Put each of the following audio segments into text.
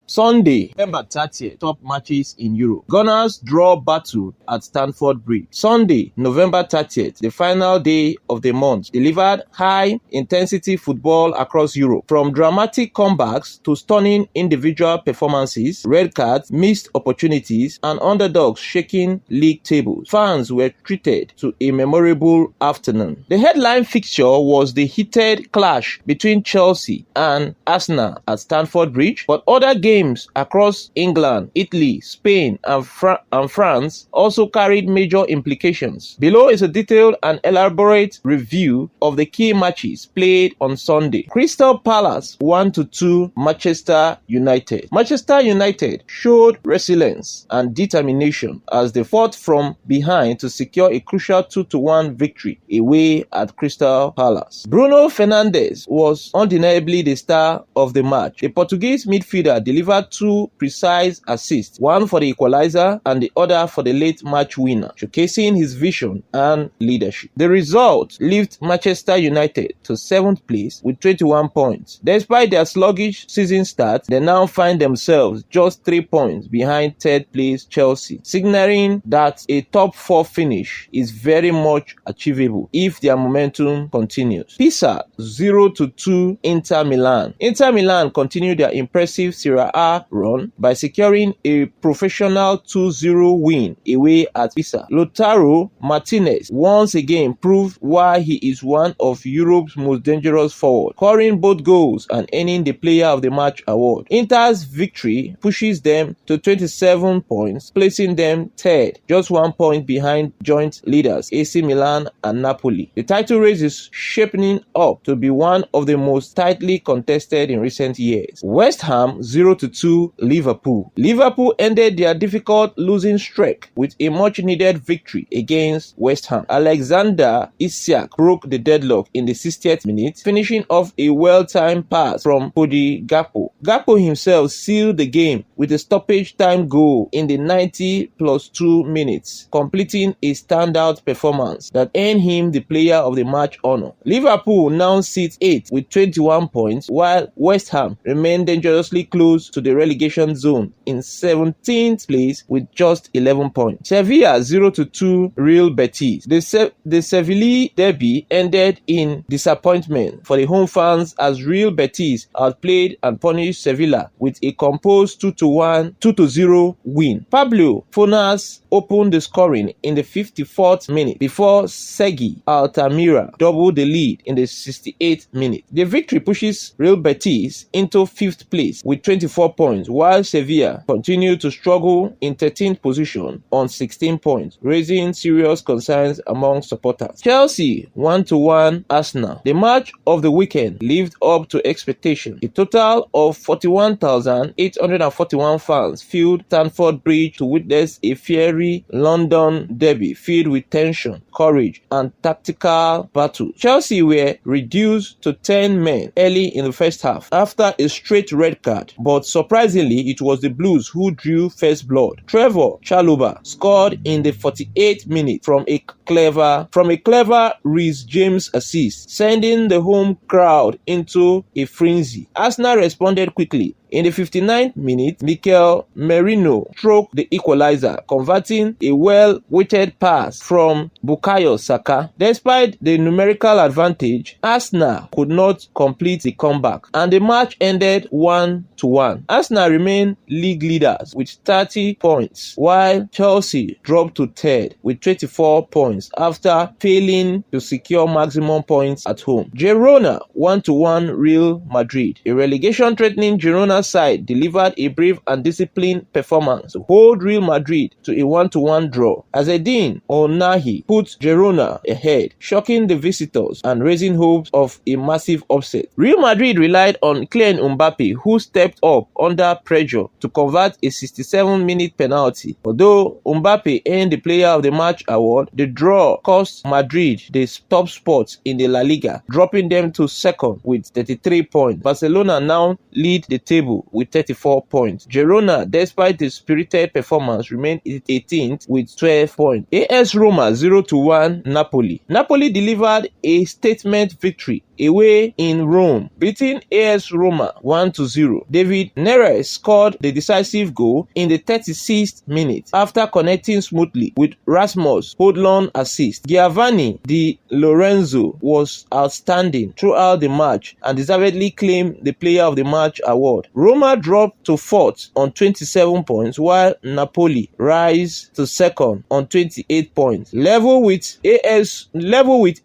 Sunday, November 30th, top matches in Europe. Gunners draw battle at Stamford Bridge. Sunday, November 30th, the final day of the month, delivered high-intensity football across Europe. From dramatic comebacks to stunning individual performances, red cards, missed opportunities, and underdogs shaking league tables, fans were treated to a memorable afternoon. The headline fixture was the heated clash between Chelsea and Arsenal at Stamford Bridge, but other games across England, Italy, Spain, and France also carried major implications. Below is a detailed and elaborate review of the key matches played on Sunday. Crystal Palace 1-2 Manchester United. Manchester United showed resilience and determination as they fought from behind to secure a crucial 2-1 victory away at Crystal Palace. Bruno Fernandes was undeniably the star of the match. The Portuguese midfielder delivered two precise assists, one for the equalizer and the other for the late match winner, showcasing his vision and leadership. The result lifted Manchester United to 7th place with 21 points. Despite their sluggish season start, they now find themselves just 3 points behind 3rd place Chelsea, signaling that a top 4 finish is very much achievable if their momentum continues. Pisa 0-2 Inter Milan. Inter Milan continued their impressive Serie A run by securing a professional 2-0 win away at Pisa. Lautaro Martinez once again proved why he is one of Europe's most dangerous forwards, scoring both goals and earning the Player of the Match award. Inter's victory pushes them to 27 points, placing them 3rd, just 1 point behind joint leaders AC Milan and Napoli. The title race is shaping up to be one of the most tightly contested in recent years. West Ham 0-2 Liverpool. Liverpool ended their difficult losing streak with a much-needed victory against West Ham. Alexander Isak broke the deadlock in the 60th minute, finishing off a well-timed pass from Cody Gakpo. Gakpo himself sealed the game with a stoppage time goal in the 90+2 minutes, completing a standout performance that earned him the Player of the Match honor. Liverpool now sits 8th with 21 points, while West Ham remain dangerously close to the relegation zone in 17th place with just 11 points. Sevilla 0-2 Real Betis. The Sevilla derby ended in disappointment for the home fans as Real Betis outplayed and punished Sevilla with a composed 2-0 win. Pablo Fornals opened the scoring in the 54th minute before Sergi Altamira doubled the lead in the 68th minute. The victory pushes Real Betis into 5th place with 24 points, while Sevilla continued to struggle in 13th position on 16 points, raising serious concerns among supporters. Chelsea 1-1 Arsenal. The match of the weekend lived up to expectation. A total of 41,841 fans filled Stamford Bridge to witness a fiery London derby filled with tension, courage, and tactical battle. Chelsea were reduced to 10 men early in the first half after a straight red card, but surprisingly it was the Blues who drew first blood. Trevor Chalobah scored in the 48th minute from a clever Reece James assist, sending the home crowd into a frenzy. Arsenal responded quickly. In the 59th minute, Mikel Merino struck the equalizer, converting a well-weighted pass from Bukayo Saka. Despite the numerical advantage, Arsenal could not complete the comeback, and the match ended 1-1. Arsenal remain league leaders with 30 points, while Chelsea dropped to 3rd with 24 points after failing to secure maximum points at home. Girona 1-1 Real Madrid. A relegation-threatening Girona side delivered a brave and disciplined performance to hold Real Madrid to a 1-1 draw. Azedine Onahi put Girona ahead, shocking the visitors and raising hopes of a massive upset. Real Madrid relied on Kylian Mbappe, who stepped up under pressure to convert a 67-minute penalty. Although Mbappe earned the Player of the Match award, the draw cost Madrid the top spot in the La Liga, dropping them to 2nd with 33 points. Barcelona now lead the table with 34 points. Girona, despite the spirited performance, remained 18th with 12 points. AS Roma 0-1 Napoli. Napoli delivered a statement victory away in Rome, beating AS Roma 1-0. David Neres scored the decisive goal in the 36th minute after connecting smoothly with Rasmus Højlund's assist. Giovanni Di Lorenzo was outstanding throughout the match and deservedly claimed the Player of the Match award. Roma dropped to 4th on 27 points, while Napoli rise to 2nd on 28 points, level with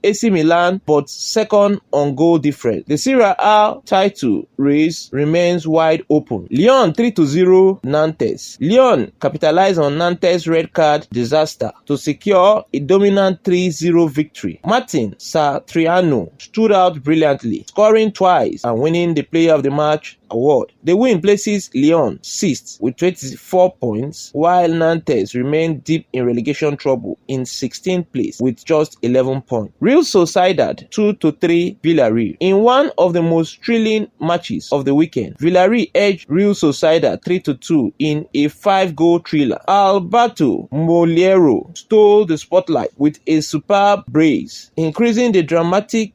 AC Milan, but 2nd on goal difference. The Serie A title race remains wide open. Lyon 3-0 Nantes. Lyon capitalized on Nantes' red card disaster to secure a dominant 3-0 victory. Martin Satriano stood out brilliantly, scoring twice and winning the Player of the Match award. The win places Lyon 6th with 24 points, while Nantes remained deep in relegation trouble in 16th place with just 11 points. Real Sociedad 2-3 Villarreal. In one of the most thrilling matches of the weekend, Villarreal edged Real Sociedad 3-2 in a 5-goal thriller. Alberto Moliero stole the spotlight with a superb brace, including the dramatic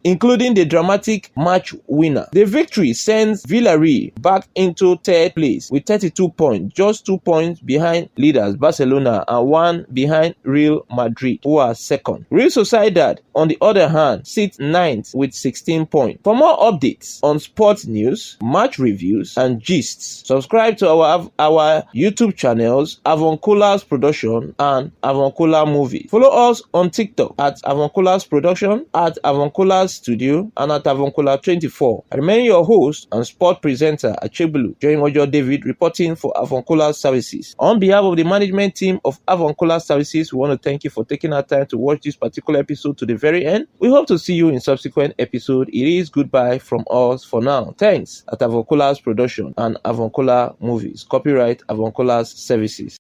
match winner. The victory sends Villarreal back into 3rd place with 32 points, just 2 points behind leaders Barcelona and 1 behind Real Madrid, who are 2nd. Real Sociedad, on the other hand, sits 9th with 16 points. For more updates on sports news, match reviews, and gists, subscribe to our YouTube channels, Avuncular's Production and Avuncular Movie. Follow us on TikTok at Avuncular's Production, at Avuncular's Studio, and at Avuncular24. I remain your host and sport presenter Achebulu, Joimojo David, reporting for Avuncular Services. On behalf of the management team of Avuncular Services, we want to thank you for taking our time to watch this particular episode to the very end. We hope to see you in subsequent episode. It is goodbye from us for now. Thanks at Avuncular's Production and Avuncular Movies. Copyright Avuncular's Services.